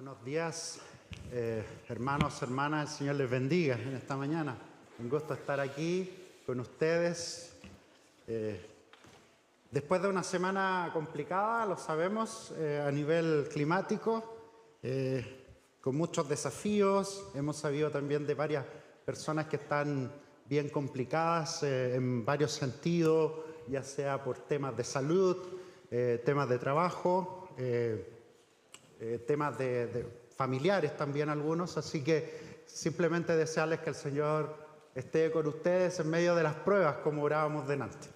Buenos días, hermanos, hermanas, el Señor les bendiga en esta mañana. Un gusto estar aquí con ustedes. Después de una semana complicada, lo sabemos, a nivel climático, con muchos desafíos. Hemos sabido también de varias personas que están bien complicadas en varios sentidos, ya sea por temas de salud, temas de trabajo, temas de familiares también algunos, así que simplemente desearles que el Señor esté con ustedes en medio de las pruebas, como orábamos delante,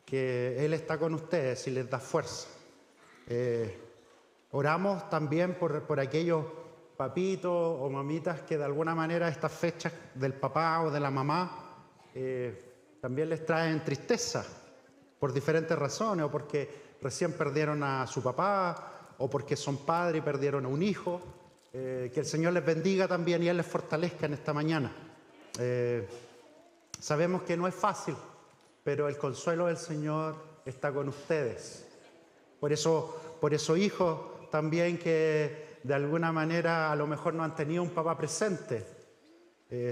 que Él está con ustedes y les da fuerza. Oramos también por aquellos papitos o mamitas que de alguna manera estas fechas del papá o de la mamá también les traen tristeza por diferentes razones, o porque recién perdieron a su papá, o porque son padres y perdieron a un hijo. Que el Señor les bendiga también y Él les fortalezca en esta mañana. Sabemos que no es fácil, pero el consuelo del Señor está con ustedes. Por eso hijos también que de alguna manera a lo mejor no han tenido un papá presente,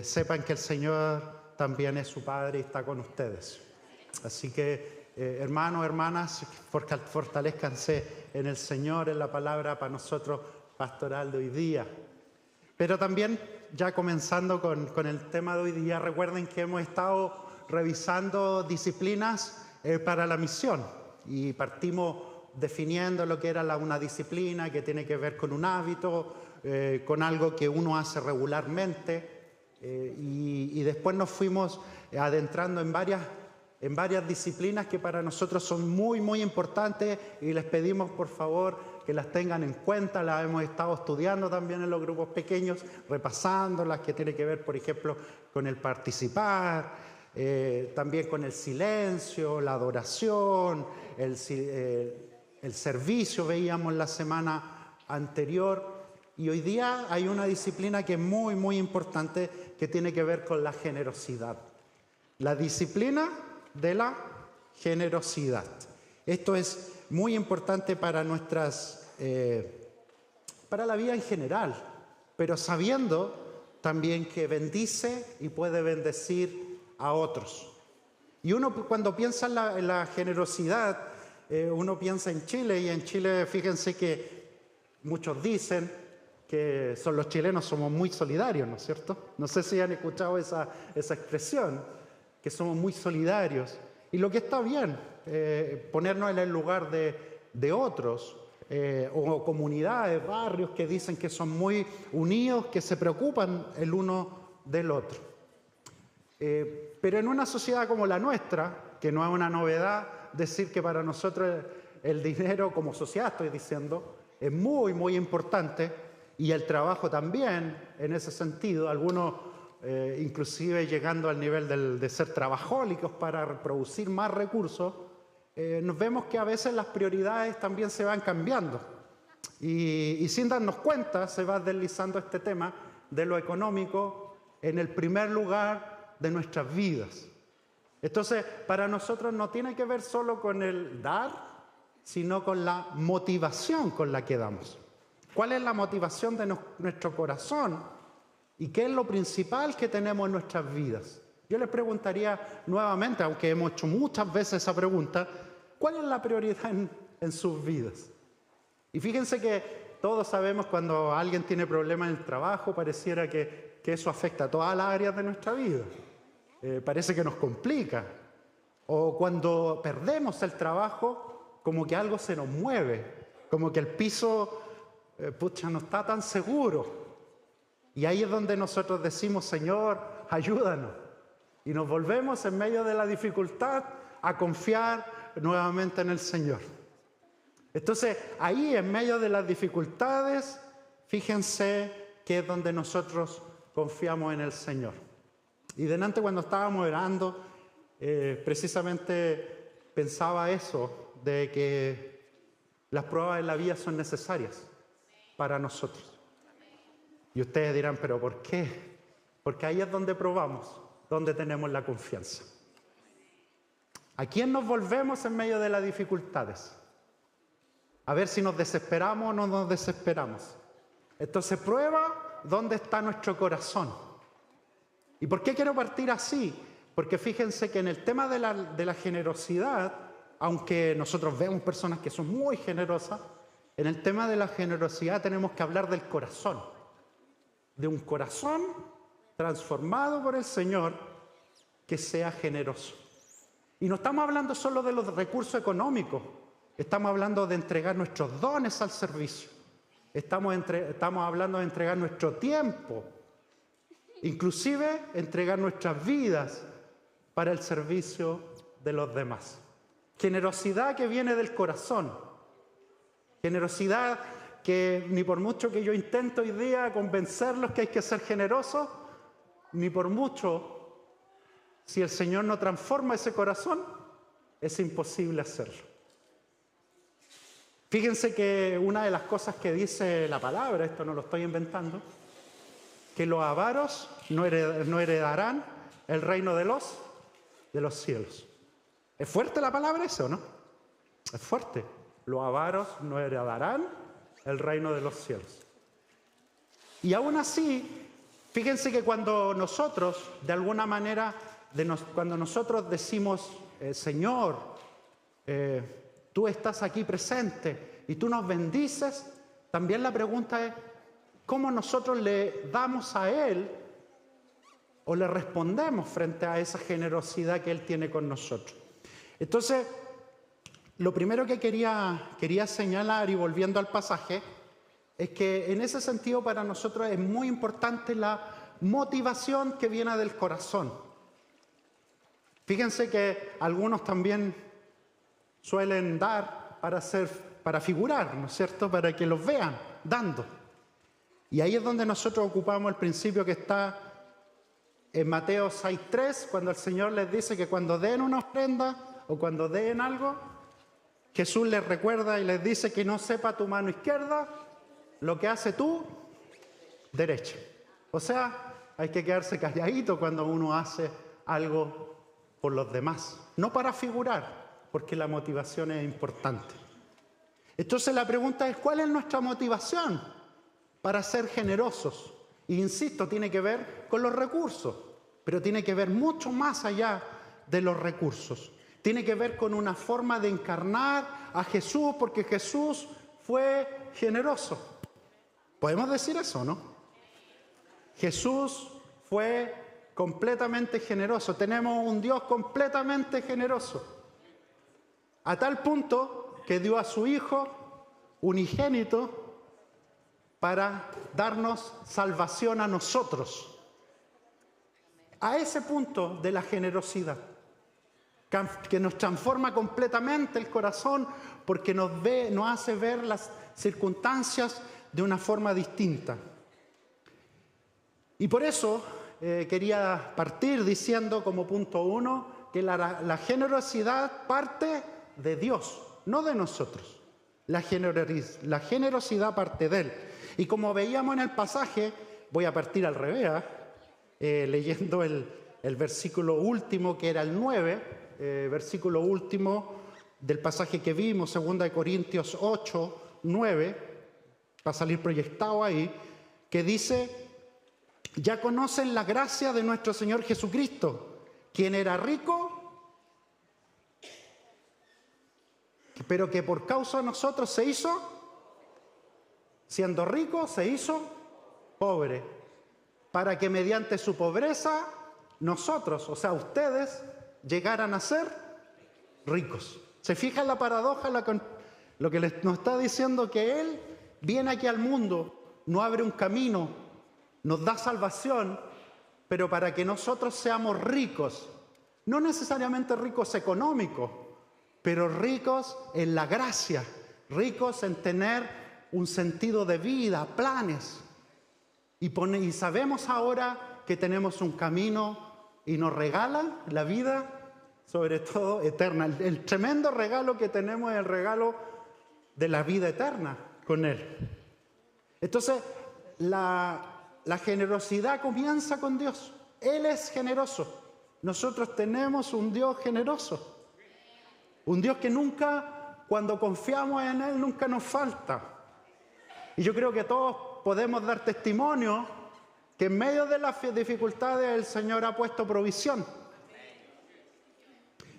sepan que el Señor también es su Padre y está con ustedes. Así que hermanos, hermanas, fortalezcanse en el Señor, en la palabra para nosotros pastoral de hoy día. Pero también, ya comenzando con el tema de hoy día, recuerden que hemos estado revisando disciplinas para la misión y partimos definiendo lo que era una disciplina que tiene que ver con un hábito, con algo que uno hace regularmente, y después nos fuimos adentrando en varias disciplinas que para nosotros son muy, muy importantes, y les pedimos por favor que las tengan en cuenta. Las hemos estado estudiando también en los grupos pequeños, repasándolas, que tiene que ver, por ejemplo, con el participar, también con el silencio, la adoración, el servicio, veíamos la semana anterior. Y hoy día hay una disciplina que es muy, muy importante, que tiene que ver con la generosidad. La disciplina de la generosidad. Esto es muy importante para para la vida en general, pero sabiendo también que bendice y puede bendecir a otros. Y uno cuando piensa en la generosidad, uno piensa en Chile, y en Chile fíjense que muchos dicen que los chilenos somos muy solidarios, ¿no es cierto? No sé si han escuchado esa expresión, que somos muy solidarios. Y lo que está bien, ponernos en el lugar de otros, o comunidades, barrios que dicen que son muy unidos, que se preocupan el uno del otro. Pero en una sociedad como la nuestra, que no es una novedad decir que para nosotros el dinero, como sociedad estoy diciendo, es muy, muy importante, y el trabajo también en ese sentido, algunos inclusive llegando al nivel de ser trabajólicos para producir más recursos, nos vemos que a veces las prioridades también se van cambiando, y sin darnos cuenta se va deslizando este tema de lo económico en el primer lugar de nuestras vidas. Entonces, para nosotros no tiene que ver solo con el dar, sino con la motivación con la que damos. ¿Cuál es la motivación de nuestro corazón? ¿Y qué es lo principal que tenemos en nuestras vidas? Yo les preguntaría nuevamente, aunque hemos hecho muchas veces esa pregunta, ¿cuál es la prioridad en sus vidas? Y fíjense que todos sabemos, cuando alguien tiene problemas en el trabajo, pareciera que eso afecta a todas las áreas de nuestra vida. Parece que nos complica. O cuando perdemos el trabajo, como que algo se nos mueve, como que el piso no está tan seguro. Y ahí es donde nosotros decimos: Señor, ayúdanos. Y nos volvemos en medio de la dificultad a confiar nuevamente en el Señor. Entonces, ahí en medio de las dificultades, fíjense que es donde nosotros confiamos en el Señor. Y delante, cuando estábamos orando, precisamente pensaba eso, de que las pruebas en la vida son necesarias para nosotros. Y ustedes dirán: ¿pero por qué? Porque ahí es donde probamos, donde tenemos la confianza. ¿A quién nos volvemos en medio de las dificultades? A ver si nos desesperamos o no nos desesperamos. Entonces prueba dónde está nuestro corazón. ¿Y por qué quiero partir así? Porque fíjense que en el tema de la generosidad, aunque nosotros vemos personas que son muy generosas, en el tema de la generosidad tenemos que hablar del corazón. De un corazón transformado por el Señor que sea generoso. Y no estamos hablando solo de los recursos económicos, estamos hablando de entregar nuestros dones al servicio. Estamos hablando de entregar nuestro tiempo, inclusive entregar nuestras vidas para el servicio de los demás. Generosidad que viene del corazón. Generosidad que ni por mucho que yo intento hoy día convencerlos que hay que ser generosos, ni por mucho, si el Señor no transforma ese corazón, es imposible hacerlo. Fíjense que una de las cosas que dice la palabra, esto no lo estoy inventando, que los avaros no heredarán el reino de los cielos. ¿Es fuerte la palabra eso o no? Es fuerte. Los avaros no heredarán el reino de los cielos. Y aún así, fíjense que cuando nosotros, de alguna manera, cuando nosotros decimos, Señor, tú estás aquí presente y tú nos bendices, también la pregunta es, ¿cómo nosotros le damos a Él o le respondemos frente a esa generosidad que Él tiene con nosotros? Entonces, lo primero que quería señalar, y volviendo al pasaje, es que en ese sentido para nosotros es muy importante la motivación que viene del corazón. Fíjense que algunos también suelen dar para figurar, ¿no es cierto?, para que los vean dando. Y ahí es donde nosotros ocupamos el principio que está en Mateo 6:3, cuando el Señor les dice que cuando den una ofrenda o cuando den algo, Jesús les recuerda y les dice que no sepa tu mano izquierda lo que hace tu derecha. O sea, hay que quedarse calladito cuando uno hace algo por los demás. No para figurar, porque la motivación es importante. Entonces la pregunta es, ¿cuál es nuestra motivación para ser generosos? E insisto, tiene que ver con los recursos, pero tiene que ver mucho más allá de los recursos. Tiene que ver con una forma de encarnar a Jesús, porque Jesús fue generoso. ¿Podemos decir eso, no? Jesús fue completamente generoso. Tenemos un Dios completamente generoso. A tal punto que dio a su Hijo unigénito para darnos salvación a nosotros. A ese punto de la generosidad, que nos transforma completamente el corazón porque nos hace ver las circunstancias de una forma distinta. Y por eso quería partir diciendo como punto 1 que la generosidad parte de Dios, no de nosotros. La generosidad parte de Él. Y como veíamos en el pasaje, voy a partir al revés, leyendo el versículo último, que era el 9, versículo último del pasaje que vimos, 2 Corintios 8, 9, va a salir proyectado ahí, que dice, ya conocen la gracia de nuestro Señor Jesucristo, quien era rico, pero que por causa de nosotros se hizo, siendo rico, se hizo pobre, para que mediante su pobreza nosotros, o sea, ustedes, llegaran a ser ricos. ¿Se fijan la paradoja? Lo que nos está diciendo que Él viene aquí al mundo, nos abre un camino, nos da salvación, pero para que nosotros seamos ricos, no necesariamente ricos económicos, pero ricos en la gracia, ricos en tener un sentido de vida, planes. Y sabemos ahora que tenemos un camino y nos regala la vida, sobre todo eterna. El tremendo regalo que tenemos es el regalo de la vida eterna con Él. Entonces, la generosidad comienza con Dios. Él es generoso. Nosotros tenemos un Dios generoso. Un Dios que nunca, cuando confiamos en Él, nunca nos falta. Y yo creo que todos podemos dar testimonio que en medio de las dificultades el Señor ha puesto provisión.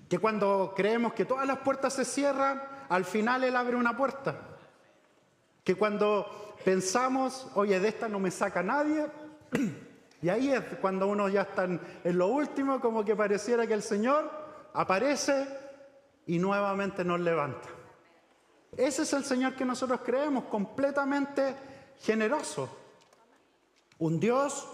Que cuando creemos que todas las puertas se cierran, al final Él abre una puerta. Que cuando pensamos, oye, de esta no me saca nadie, y ahí es cuando uno ya está en lo último, como que pareciera que el Señor aparece y nuevamente nos levanta. Ese es el Señor que nosotros creemos, completamente generoso. Un Dios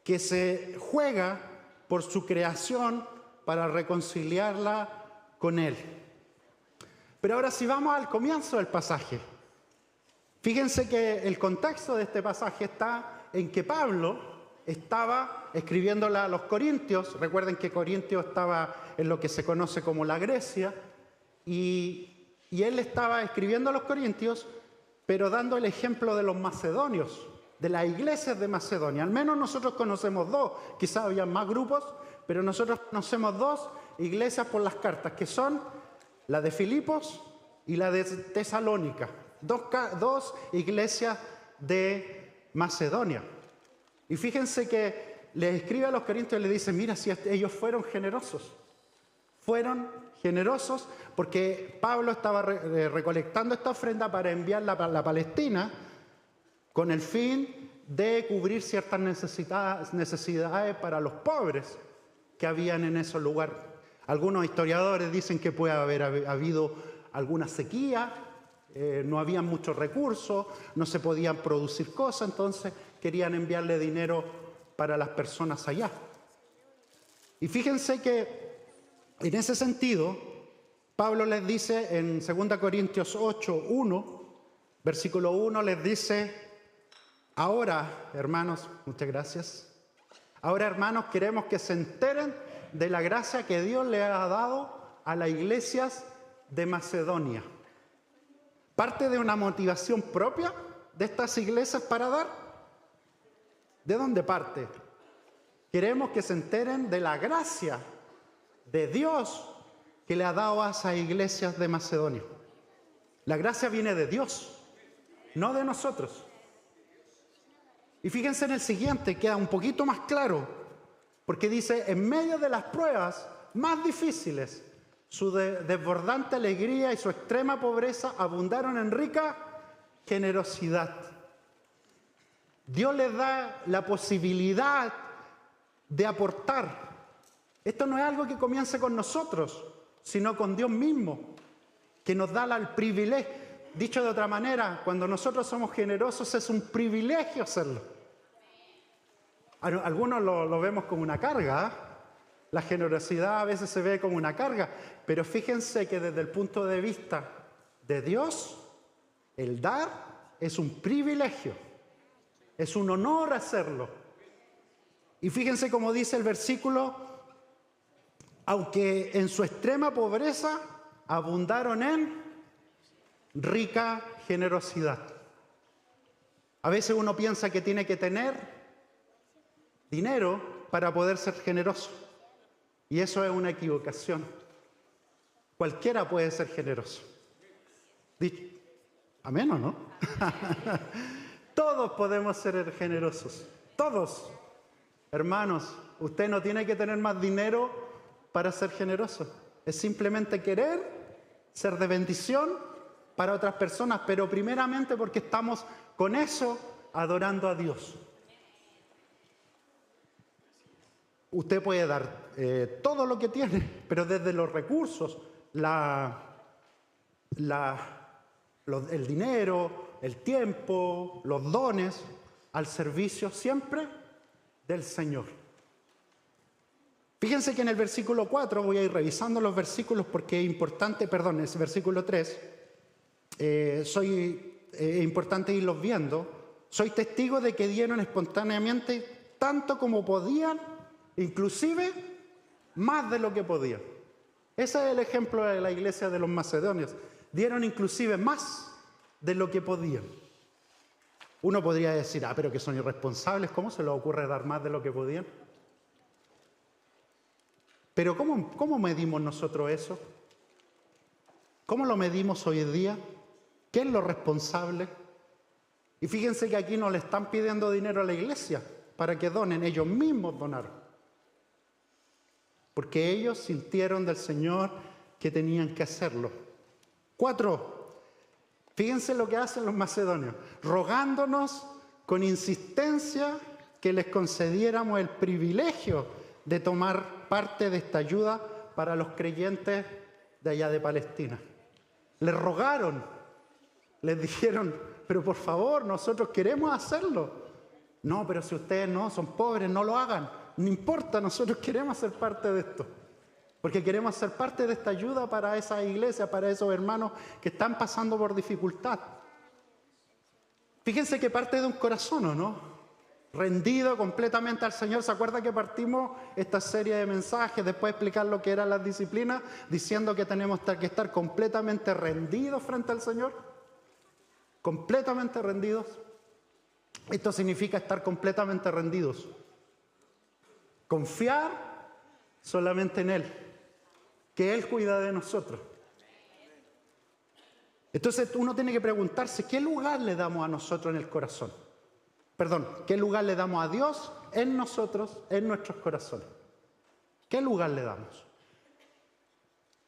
que se juega por su creación para reconciliarla con Él. Pero ahora si vamos al comienzo del pasaje, fíjense que el contexto de este pasaje está en que Pablo estaba escribiéndole a los corintios. Recuerden que Corintios estaba en lo que se conoce como la Grecia, y él estaba escribiendo a los corintios, pero dando el ejemplo de los macedonios, de las iglesias de Macedonia. Al menos nosotros conocemos dos, quizás había más grupos, pero nosotros conocemos dos iglesias por las cartas, que son la de Filipos y la de Tesalónica. Dos iglesias de Macedonia. Y fíjense que les escribe a los corintios y les dice, mira, si ellos fueron generosos. Fueron generosos porque Pablo estaba recolectando esta ofrenda para enviarla a la Palestina con el fin de cubrir ciertas necesidades para los pobres que habían en ese lugar. Algunos historiadores dicen que puede haber habido alguna sequía, no había muchos recursos, no se podían producir cosas, entonces querían enviarle dinero para las personas allá. Y fíjense que en ese sentido, Pablo les dice en 2 Corintios 8, 1, versículo 1, les dice, ahora, hermanos, muchas gracias, ahora, hermanos, queremos que se enteren de la gracia que Dios le ha dado a las iglesias de Macedonia. Parte de una motivación propia de estas iglesias para dar. ¿De dónde parte? Queremos que se enteren de la gracia de Dios que le ha dado a esas iglesias de Macedonia. La gracia viene de Dios, no de nosotros. Y fíjense en el siguiente, queda un poquito más claro, porque dice, en medio de las pruebas más difíciles, su desbordante alegría y su extrema pobreza abundaron en rica generosidad. Dios les da la posibilidad de aportar. Esto no es algo que comience con nosotros, sino con Dios mismo, que nos da el privilegio. Dicho de otra manera, cuando nosotros somos generosos es un privilegio hacerlo. Algunos lo vemos como una carga, ¿eh? La generosidad a veces se ve como una carga, pero fíjense que desde el punto de vista de Dios, el dar es un privilegio, es un honor hacerlo. Y fíjense cómo dice el versículo, aunque en su extrema pobreza abundaron en rica generosidad. A veces uno piensa que tiene que tener dinero para poder ser generoso. Y eso es una equivocación. Cualquiera puede ser generoso. ¿Amén o no? Todos podemos ser generosos. Todos. Hermanos, usted no tiene que tener más dinero para ser generoso. Es simplemente querer ser de bendición para otras personas, pero primeramente porque estamos con eso adorando a Dios. Usted puede dar todo lo que tiene, pero desde los recursos, el dinero, el tiempo, los dones, al servicio siempre del Señor. Fíjense que en el versículo 4, voy a ir revisando los versículos porque es importante, perdón, es versículo 3, es importante irlos viendo. Soy testigo de que dieron espontáneamente tanto como podían, inclusive más de lo que podían. Ese es el ejemplo de la iglesia de los macedonios. Dieron inclusive más de lo que podían. Uno podría decir, pero que son irresponsables, ¿cómo se les ocurre dar más de lo que podían? Pero ¿cómo medimos nosotros eso? ¿Cómo lo medimos hoy en día? ¿Qué es lo responsable? Y fíjense que aquí no le están pidiendo dinero a la iglesia para que donen, ellos mismos donaron. Porque ellos sintieron del Señor que tenían que hacerlo. 4. Fíjense lo que hacen los macedonios, rogándonos con insistencia que les concediéramos el privilegio de tomar parte de esta ayuda para los creyentes de allá de Palestina. Les rogaron, les dijeron, pero por favor, nosotros queremos hacerlo. No, pero si ustedes no son pobres, no lo hagan. No importa, nosotros queremos ser parte de esto. Porque queremos ser parte de esta ayuda para esa iglesia, para esos hermanos que están pasando por dificultad. Fíjense que parte de un corazón, ¿o no? Rendido completamente al Señor. ¿Se acuerda que partimos esta serie de mensajes después de explicar lo que eran las disciplinas, diciendo que tenemos que estar completamente rendidos frente al Señor? Completamente rendidos. Esto significa estar completamente rendidos. Confiar solamente en Él, que Él cuida de nosotros. Entonces uno tiene que preguntarse, ¿qué lugar le damos a nosotros en el corazón? Perdón, ¿qué lugar le damos a Dios en nosotros, en nuestros corazones? ¿Qué lugar le damos?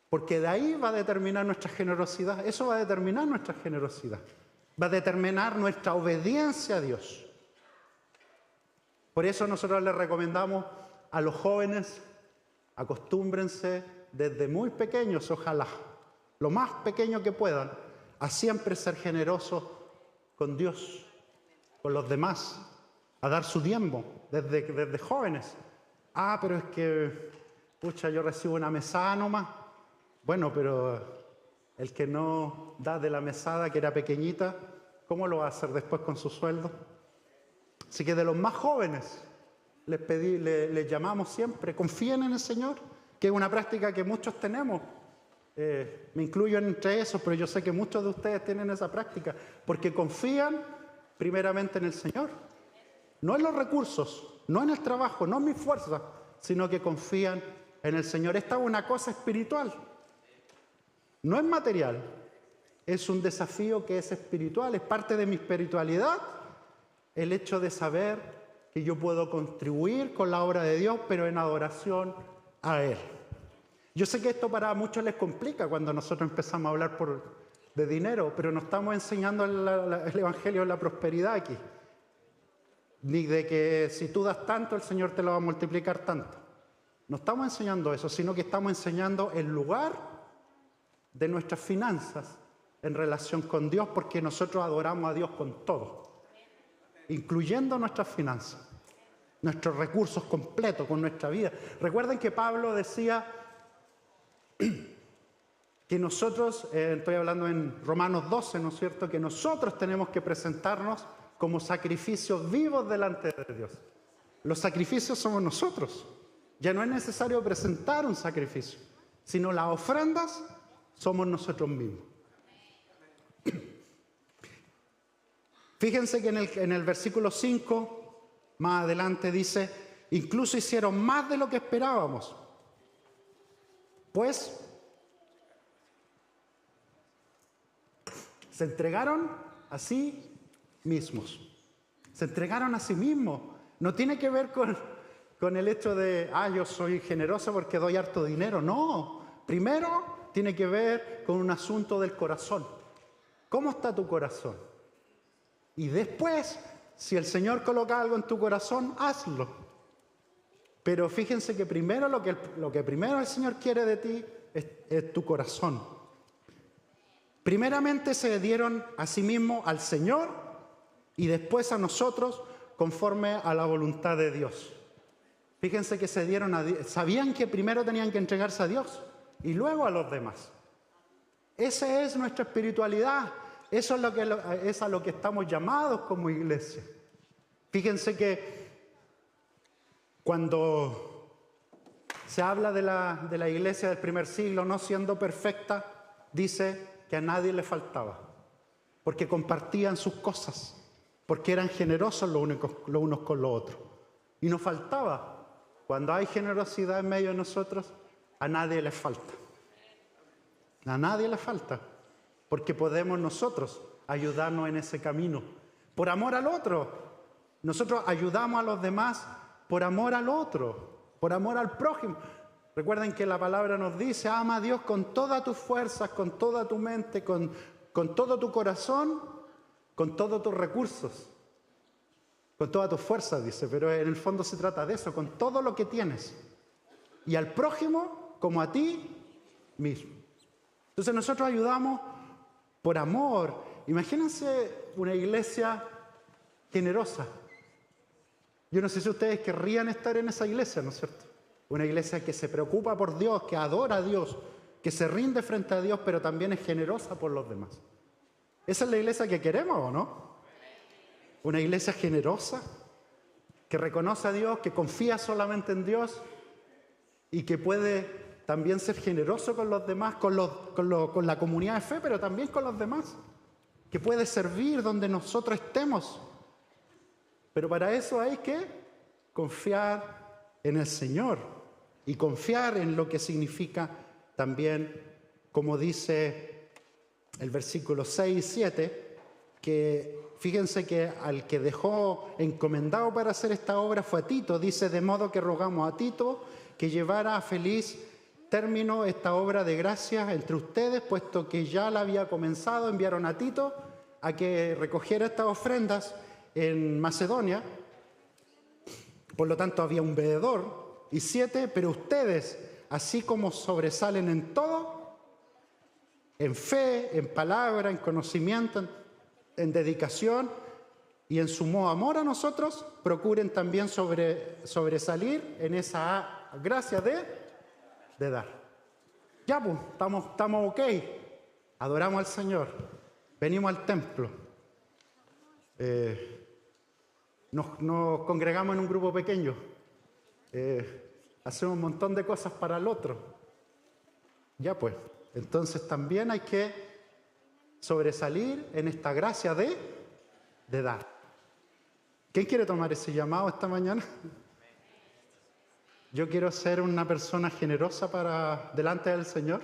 Porque de ahí va a determinar nuestra generosidad. Eso va a determinar nuestra generosidad. Va a determinar nuestra obediencia a Dios. Por eso nosotros les recomendamos a los jóvenes, acostúmbrense desde muy pequeños, ojalá, lo más pequeño que puedan, a siempre ser generosos con Dios, con los demás, a dar su diezmo desde jóvenes. Ah, pero es que, pucha, yo recibo una mesada nomás. Bueno, pero el que no da de la mesada, que era pequeñita, ¿cómo lo va a hacer después con su sueldo? Así que de los más jóvenes les llamamos siempre, confíen en el Señor, que es una práctica que muchos tenemos. Me incluyo entre esos, pero yo sé que muchos de ustedes tienen esa práctica, porque confían primeramente en el Señor. No en los recursos, no en el trabajo, no en mi fuerza, sino que confían en el Señor. Esta es una cosa espiritual, no es material. Es un desafío que es espiritual, es parte de mi espiritualidad, el hecho de saber que yo puedo contribuir con la obra de Dios, pero en adoración a Él. Yo sé que esto para muchos les complica cuando nosotros empezamos a hablar de dinero, pero no estamos enseñando el Evangelio de la prosperidad aquí. Ni de que si tú das tanto, el Señor te lo va a multiplicar tanto. No estamos enseñando eso, sino que estamos enseñando el lugar de nuestras finanzas en relación con Dios, porque nosotros adoramos a Dios con todo, incluyendo nuestras finanzas, nuestros recursos completos, con nuestra vida. Recuerden que Pablo decía que nosotros, estoy hablando en Romanos 12, ¿no es cierto?, que nosotros tenemos que presentarnos como sacrificios vivos delante de Dios. Los sacrificios somos nosotros. Ya no es necesario presentar un sacrificio, sino las ofrendas somos nosotros mismos. Fíjense que en el versículo 5, más adelante dice, incluso hicieron más de lo que esperábamos. Pues se entregaron a sí mismos. Se entregaron a sí mismos. No tiene que ver con el hecho de, yo soy generoso porque doy harto dinero. No, primero tiene que ver con un asunto del corazón. ¿Cómo está tu corazón? Y después, si el Señor coloca algo en tu corazón, hazlo. Pero fíjense que primero lo que primero el Señor quiere de ti es tu corazón. Primeramente se dieron a sí mismos al Señor y después a nosotros conforme a la voluntad de Dios. Fíjense que se dieron a Dios. Sabían que primero tenían que entregarse a Dios y luego a los demás. Esa es nuestra espiritualidad. Eso es a lo que estamos llamados como iglesia. Fíjense que cuando se habla de la iglesia del primer siglo no siendo perfecta, dice que a nadie le faltaba, porque compartían sus cosas, porque eran generosos los unos con los otros. Y nos faltaba. Cuando hay generosidad en medio de nosotros, a nadie le falta. A nadie le falta, porque podemos nosotros ayudarnos en ese camino. por amor al otro. Nosotros ayudamos a los demás por amor al otro, por amor al prójimo. Recuerden que la palabra nos dice, ama a Dios con todas tus fuerzas, con toda tu mente, con todo tu corazón, con todos tus recursos, con todas tus fuerzas, dice, pero en el fondo se trata de eso, con todo lo que tienes. Y al prójimo como a ti mismo. Entonces nosotros ayudamos por amor. Imagínense una iglesia generosa. Yo no sé si ustedes querrían estar en esa iglesia, ¿no es cierto? Una iglesia que se preocupa por Dios, que adora a Dios, que se rinde frente a Dios, pero también es generosa por los demás. ¿Esa es la iglesia que queremos o no? Una iglesia generosa, que reconoce a Dios, que confía solamente en Dios y que puede también ser generoso con los demás, con la comunidad de fe, pero también con los demás. Que puede servir donde nosotros estemos. Pero para eso hay que confiar en el Señor y confiar en lo que significa también, como dice el versículo 6 y 7, que fíjense que al que dejó encomendado para hacer esta obra fue a Tito. Dice, de modo que rogamos a Tito que llevara a feliz término esta obra de gracia entre ustedes, puesto que ya la había comenzado. Enviaron a Tito a que recogiera estas ofrendas en Macedonia. Por lo tanto había un veedor. Y 7, pero ustedes, así como sobresalen en todo, en fe, en palabra, en conocimiento, en dedicación y en sumo amor a nosotros, procuren también sobresalir en esa gracia de dar. Ya pues, estamos ok. Adoramos al Señor. Venimos al templo. Nos congregamos en un grupo pequeño. Hacemos un montón de cosas para el otro. Ya pues, entonces también hay que sobresalir en esta gracia de dar. ¿Quién quiere tomar ese llamado esta mañana? Yo quiero ser una persona generosa delante del Señor.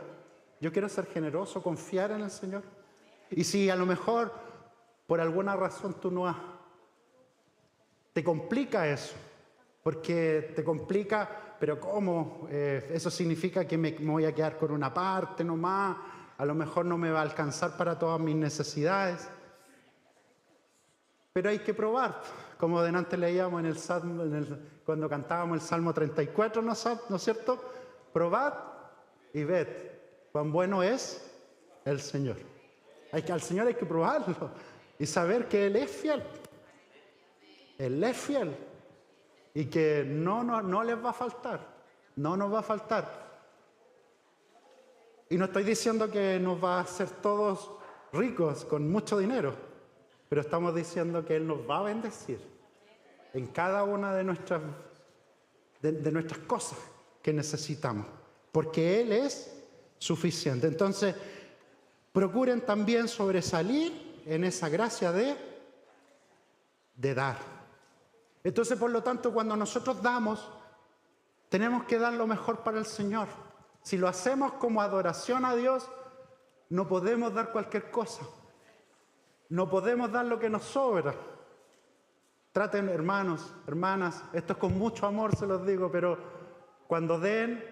Yo quiero ser generoso, confiar en el Señor. Y si a lo mejor por alguna razón tú no te complica eso, porque te complica, pero ¿cómo? Eso significa que me voy a quedar con una parte nomás, a lo mejor no me va a alcanzar para todas mis necesidades. Pero hay que probar, como delante leíamos en el Salmo, cuando cantábamos el Salmo 34, ¿no es cierto? Probad y ved cuán bueno es el Señor. Al Señor hay que probarlo y saber que Él es fiel. Él es fiel y que no les va a faltar, no nos va a faltar. Y no estoy diciendo que nos va a hacer todos ricos con mucho dinero, pero estamos diciendo que Él nos va a bendecir en cada una de nuestras cosas que necesitamos, porque Él es suficiente. Entonces, procuren también sobresalir en esa gracia de dar. Entonces, por lo tanto, cuando nosotros damos, tenemos que dar lo mejor para el Señor. Si lo hacemos como adoración a Dios, no podemos dar cualquier cosa. No podemos dar lo que nos sobra. Traten, hermanos, hermanas, esto es con mucho amor, se los digo, pero cuando den,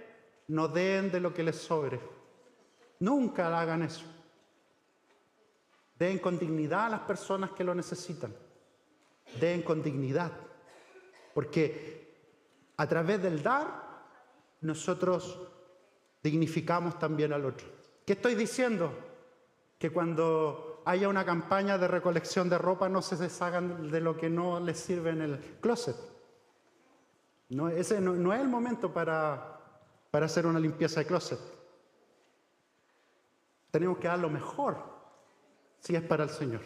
no den de lo que les sobre. Nunca hagan eso. Den con dignidad a las personas que lo necesitan. Den con dignidad. Porque a través del dar, nosotros dignificamos también al otro. ¿Qué estoy diciendo? Que cuando haya una campaña de recolección de ropa no se deshagan de lo que no les sirve en el closet. Ese no es el momento para hacer una limpieza de closet. Tenemos que dar lo mejor si es para el Señor.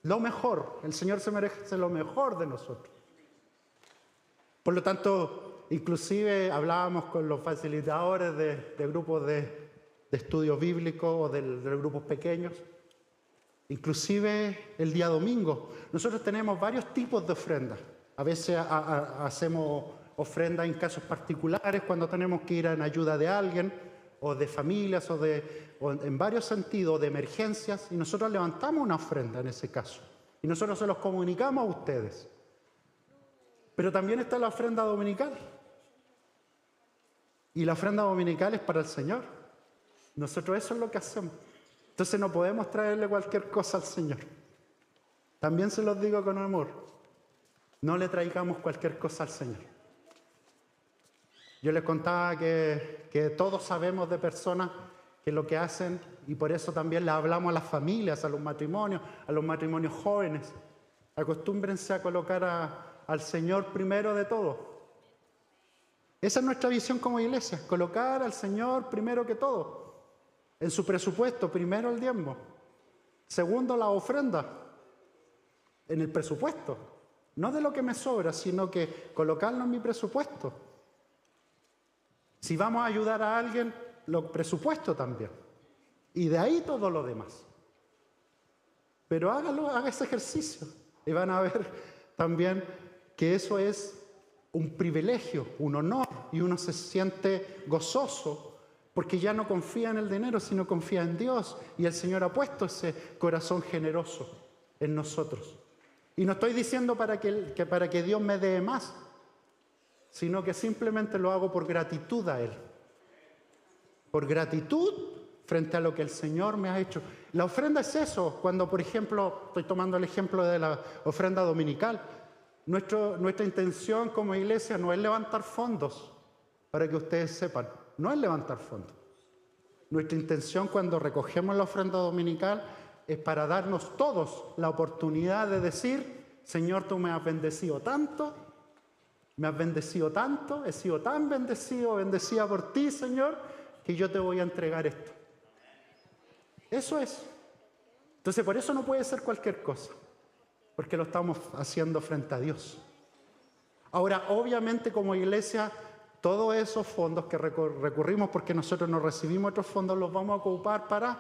Lo mejor. El Señor se merece lo mejor de nosotros. Por lo tanto, inclusive hablábamos con los facilitadores de grupos de estudio bíblico o de grupos pequeños. Inclusive el día domingo. Nosotros tenemos varios tipos de ofrendas. A veces hacemos ofrendas en casos particulares cuando tenemos que ir en ayuda de alguien o de familias o en varios sentidos de emergencias, y nosotros levantamos una ofrenda en ese caso. Y nosotros se los comunicamos a ustedes. Pero también está la ofrenda dominical. Y la ofrenda dominical es para el Señor. Nosotros eso es lo que hacemos. Entonces no podemos traerle cualquier cosa al Señor. También se los digo con amor. No le traigamos cualquier cosa al Señor. Yo les contaba que todos sabemos de personas que lo que hacen, y por eso también le hablamos a las familias, a los matrimonios jóvenes, acostúmbrense a colocar al Señor primero de todo. Esa es nuestra visión como iglesia, colocar al Señor primero que todo. En su presupuesto, primero el diezmo. Segundo, la ofrenda. En el presupuesto. No de lo que me sobra, sino que colocarlo en mi presupuesto. Si vamos a ayudar a alguien, lo presupuesto también. Y de ahí todo lo demás. Pero haga ese ejercicio. Y van a ver también que eso es un privilegio, un honor, y uno se siente gozoso porque ya no confía en el dinero, sino confía en Dios. Y el Señor ha puesto ese corazón generoso en nosotros. Y no estoy diciendo para que Dios me dé más, sino que simplemente lo hago por gratitud a Él. Por gratitud frente a lo que el Señor me ha hecho. La ofrenda es eso. Cuando, por ejemplo, estoy tomando el ejemplo de la ofrenda dominical, nuestra intención como iglesia no es levantar fondos, para que ustedes sepan, no es levantar fondos. Nuestra intención cuando recogemos la ofrenda dominical es para darnos todos la oportunidad de decir: Señor, tú me has bendecido tanto, he sido tan bendecida por ti, Señor, que yo te voy a entregar esto. Eso es. Entonces, por eso no puede ser cualquier cosa, porque lo estamos haciendo frente a Dios. Ahora, obviamente como iglesia, todos esos fondos que recurrimos, porque nosotros no recibimos otros fondos, los vamos a ocupar para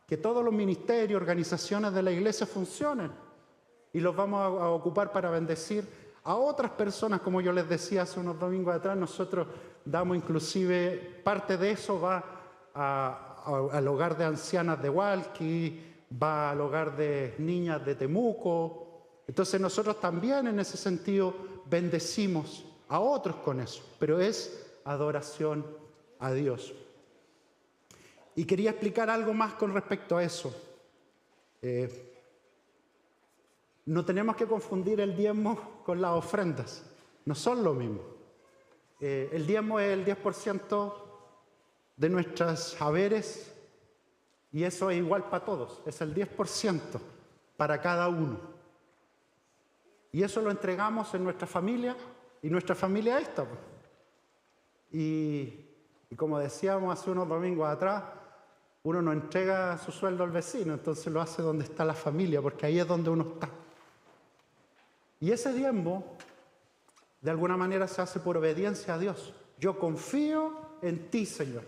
que todos los ministerios, organizaciones de la iglesia funcionen. Y los vamos a ocupar para bendecir a otras personas. Como yo les decía hace unos domingos atrás, nosotros damos inclusive, parte de eso va al hogar de ancianas de Hualqui, va al hogar de niñas de Temuco. Entonces nosotros también en ese sentido bendecimos a otros con eso, pero es adoración a Dios. Y quería explicar algo más con respecto a eso. No tenemos que confundir el diezmo con las ofrendas, no son lo mismo. El diezmo es el 10% de nuestros haberes, y eso es igual para todos, es el 10% para cada uno. Y eso lo entregamos en nuestra familia, y nuestra familia esta. Y como decíamos hace unos domingos atrás, uno no entrega su sueldo al vecino, entonces lo hace donde está la familia, porque ahí es donde uno está. Y ese diezmo, de alguna manera, se hace por obediencia a Dios. Yo confío en ti, Señor.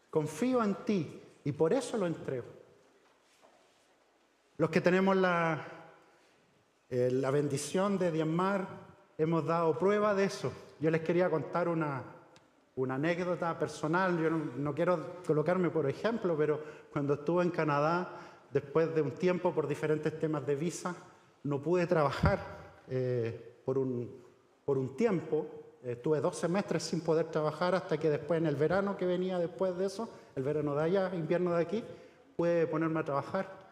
Confío en ti, y por eso lo entrego. Los que tenemos la bendición de diezmar, hemos dado prueba de eso. Yo les quería contar una anécdota personal. Yo no quiero colocarme por ejemplo, pero cuando estuve en Canadá, después de un tiempo, por diferentes temas de visa, no pude trabajar por un tiempo. Estuve 2 semestres sin poder trabajar, hasta que después, en el verano que venía después de eso, el verano de allá, invierno de aquí, pude ponerme a trabajar.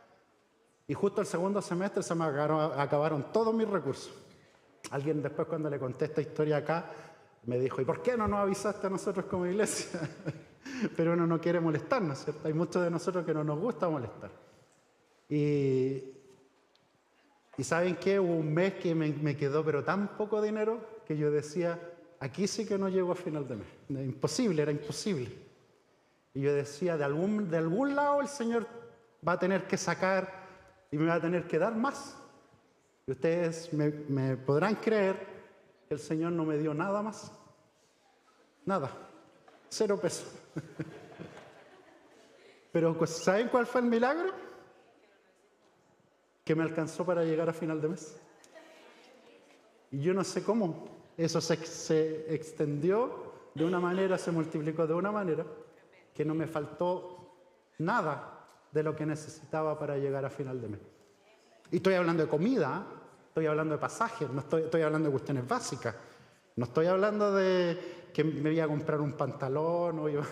Y justo el segundo semestre se me acabaron todos mis recursos. Alguien después, cuando le conté esta historia acá, me dijo: ¿y por qué no nos avisaste a nosotros como iglesia? Pero uno no quiere molestar, ¿no es cierto? Hay muchos de nosotros que no nos gusta molestar. Y ¿saben qué? Hubo un mes que me quedó pero tan poco dinero que yo decía: aquí sí que no llego a final de mes. Era imposible. Y yo decía: de algún lado el Señor va a tener que sacar y me va a tener que dar más. Y ustedes me podrán creer que el Señor no me dio nada más. Nada. 0 pesos. Pero ¿saben cuál fue el milagro? Que me alcanzó para llegar a final de mes. Y yo no sé cómo. Eso se extendió de una manera, se multiplicó de una manera, que no me faltó nada de lo que necesitaba para llegar a final de mes. Y estoy hablando de comida, estoy hablando de pasajes, no estoy hablando de cuestiones básicas. No estoy hablando de que me iba a comprar un pantalón o iba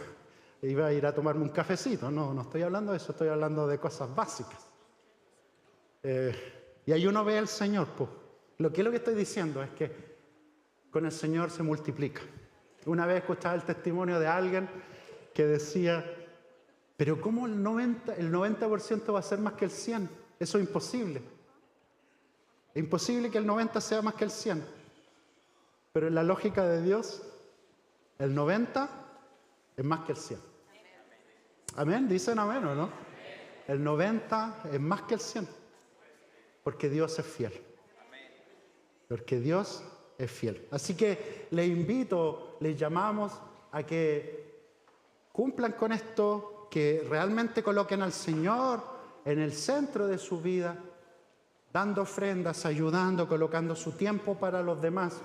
a ir a tomarme un cafecito. No estoy hablando de eso, estoy hablando de cosas básicas. Y ahí uno ve al Señor. Pues. Lo que estoy diciendo es que con el Señor se multiplica. Una vez escuchaba el testimonio de alguien que decía, pero ¿cómo el 90% va a ser más que el 100%? Eso es imposible. Es imposible que el 90 sea más que el 100. Pero en la lógica de Dios, el 90 es más que el 100. Amén, dicen amén o no. El 90 es más que el 100. Porque Dios es fiel. Porque Dios es fiel. Así que les invito, les llamamos a que cumplan con esto, que realmente coloquen al Señor en el centro de su vida, dando ofrendas, ayudando, colocando su tiempo para los demás,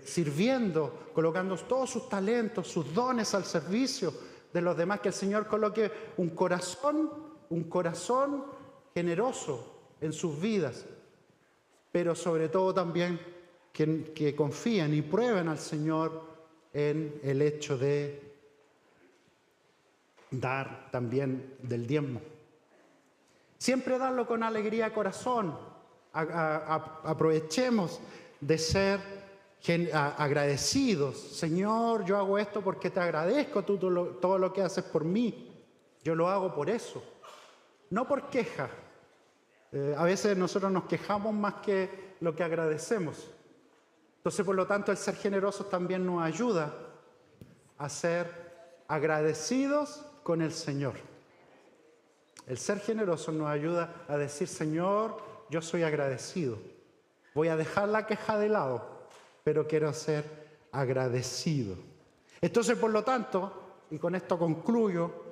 sirviendo, colocando todos sus talentos, sus dones al servicio de los demás, que el Señor coloque un corazón generoso en sus vidas, pero sobre todo también que confíen y prueben al Señor en el hecho de dar también del diezmo. Siempre darlo con alegría de corazón. Aprovechemos de ser agradecidos. Señor, yo hago esto porque te agradezco todo lo que haces por mí. Yo lo hago por eso. No por queja. A veces nosotros nos quejamos más que lo que agradecemos. Entonces, por lo tanto, el ser generosos también nos ayuda a ser agradecidos con el Señor. El ser generoso nos ayuda a decir, Señor, yo soy agradecido. Voy a dejar la queja de lado, pero quiero ser agradecido. Entonces, por lo tanto, y con esto concluyo,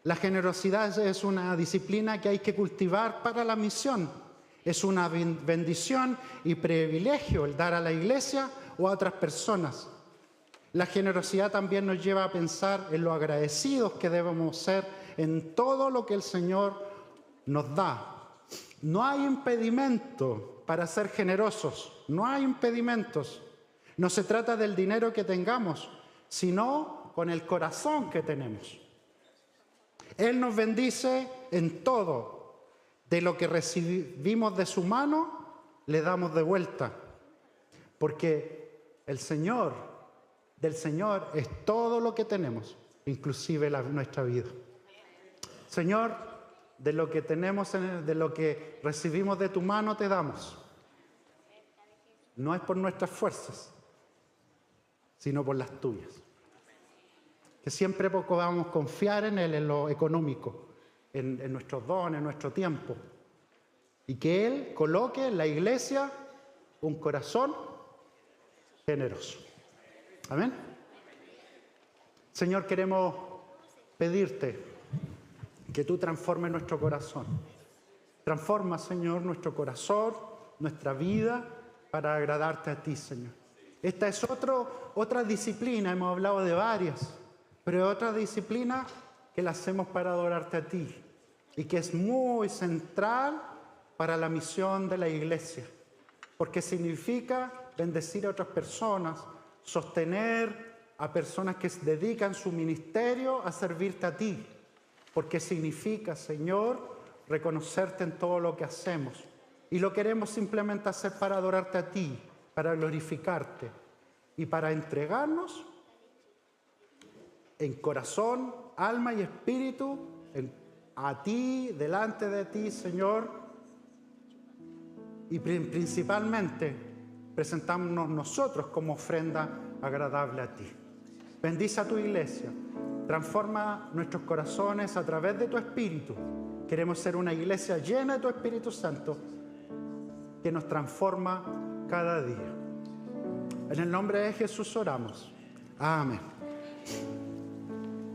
la generosidad es una disciplina que hay que cultivar para la misión. Es una bendición y privilegio el dar a la iglesia o a otras personas. La generosidad también nos lleva a pensar en lo agradecidos que debemos ser en todo lo que el Señor nos da. No hay impedimento para ser generosos, no hay impedimentos. No se trata del dinero que tengamos, sino con el corazón que tenemos. Él nos bendice en todo. De lo que recibimos de su mano, le damos de vuelta. Porque del Señor es todo lo que tenemos, inclusive nuestra vida. Señor, de lo que tenemos, de lo que recibimos de tu mano, te damos. No es por nuestras fuerzas, sino por las tuyas. Que siempre podamos confiar en Él, en lo económico, en nuestros dones, en nuestro tiempo. Y que Él coloque en la iglesia un corazón generoso. Amén. Señor, queremos pedirte que tú transformes nuestro corazón. Transforma, Señor, nuestro corazón, nuestra vida, para agradarte a ti, Señor. Esta es otra disciplina, hemos hablado de varias, pero otra disciplina que la hacemos para adorarte a ti y que es muy central para la misión de la iglesia, porque significa bendecir a otras personas, sostener a personas que se dedican su ministerio a servirte a ti, porque significa, Señor, reconocerte en todo lo que hacemos. Y lo queremos simplemente hacer para adorarte a ti, para glorificarte y para entregarnos en corazón, alma y espíritu a ti, delante de ti, Señor. Y principalmente presentarnos nosotros como ofrenda agradable a ti. Bendice a tu iglesia. Transforma nuestros corazones a través de tu Espíritu. Queremos ser una iglesia llena de tu Espíritu Santo que nos transforma cada día. En el nombre de Jesús oramos. Amén.